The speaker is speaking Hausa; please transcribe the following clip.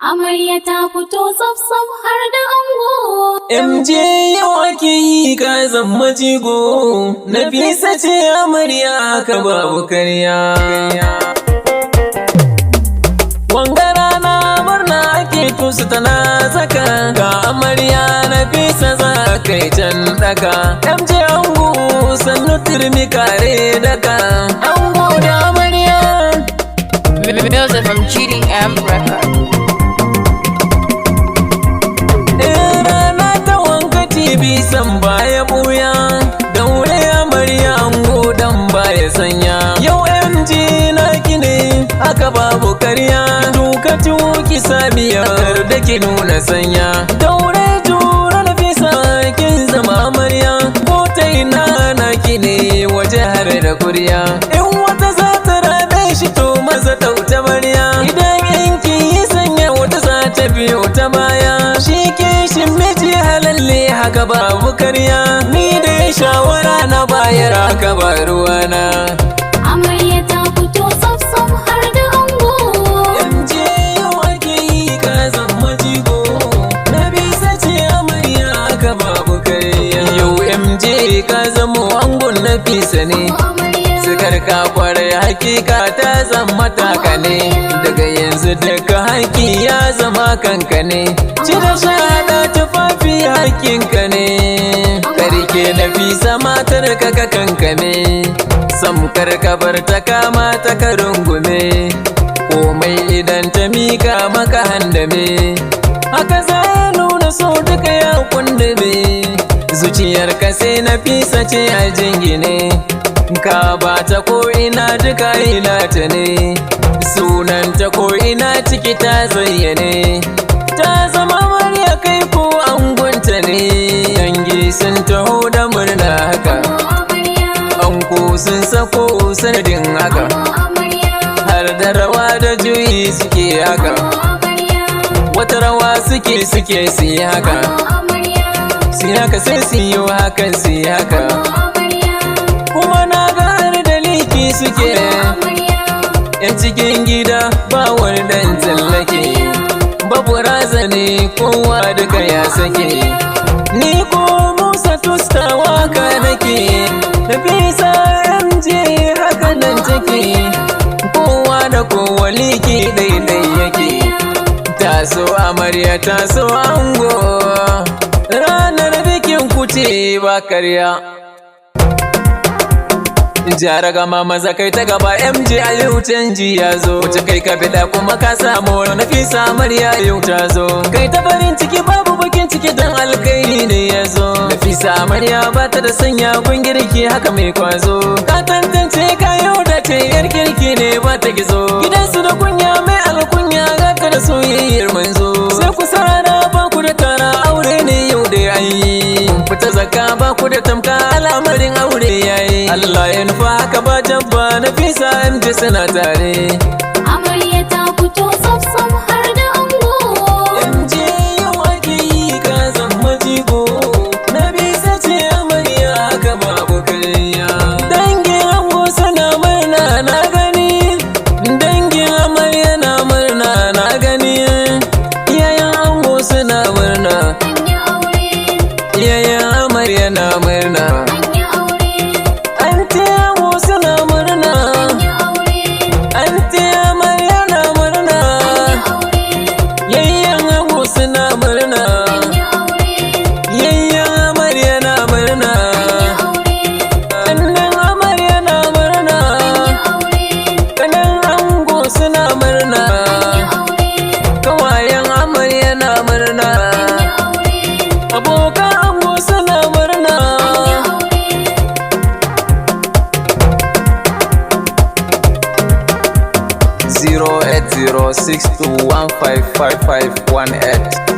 Amarya ta fito tsaf har da ango. MJ yau ake yi ka zama jigo, Nafisa ce amarya ka babu karya. Wanga rana murna ake tusu tana zaka, ga amarya Nafisa za kai can daka. MJ ango sannu turmi kare daka, ango da amarya. Music from GDM Records. San baya buya, daure amarya ango dan baya sanya. Yau MJ naki ne aka babu karya, duka tuki sabiyar da ki nuna sanya. Daure jura Nafisa kin zama amarya, ko ta ina naki ne waje har da kurya. In wata za ta rabe shi to maza tauta marya, idan yanki yi sanya wata za ta biyo ta baya. Shi kishin miji halalle haka babu karya, ni da shawara na bayar haka ba ruwana. Amarya ta fito tsaf har da ango. MJ yau ake yi ka zama jigo, Nafisa ce amarya haka babu karya. Yau MJ ka zamo angon Nafisa ne, sukar ka kwarai hakika ta zama taka ne. Daga yanzu daga haƙi ya zama kanka ne, ci da shaɗa tufafi haƙinka ne. Karke Nafisa matar ka kanka ne, samkar ka bar ta kama ta ka rungume, komai idan ta mika maka handame. Haka za nuna so duka ya kundame, zuciyar ka sai Nafisa ce a jingine. Ka ba ta ko ina duka ina ta ne, sunanta ko ina ciki ta zayyane. Ta zama amarya kai ko angonta ne, dangi sun taho da murna haka, ango sun sako sanadin haka, har da rawa da juyi suke haka, wata rawa suke su yi haka, su yi haka sai su yi hakan su yi haka. Kuma na ga har da liki suke, yan cikin gida ba wani dan tsallake, babu razane kowa duka ya sake. Ni ko Musa tusta waka nake, Nafisa MJ haka nan take, kowa da kowa liki daidai yake. Taso amarya taso ango, ranar bikin kuce ba karya. Jara gama maza kai ta gaba MJ a yau canji ya zo, wace kai ka fida kuma ka samu Nafisa amarya yau ta zo. Kai ta farin ciki babu bakin ciki dan alkairi ne ya zo. Nafisa amarya ba ta da sanya gun girki haka mai kwazo, ka tantance ka yau da ce yar kirki ne ba ta gizo. Gidansu da kunya mai alkunya gata da soyayyar manzo, sai ku sarara ba ku da tara aure ne yau da ayi. Fita zakka ba ku da tamka al'amarin aure yayi. Allah ya nufa haka ba jabba Nafisa MJ suna tare. Amarya ta fito tsaf har da ango. MJ yau ake yi ka zama jigo, Nafisa ce amarya haka babu karya. Dangin ango suna murna na gani, dangin amarya na murna na gani. Iyayen ango suna murna, iyayen amarya na murna. Abokan ango suna murna. 08062155518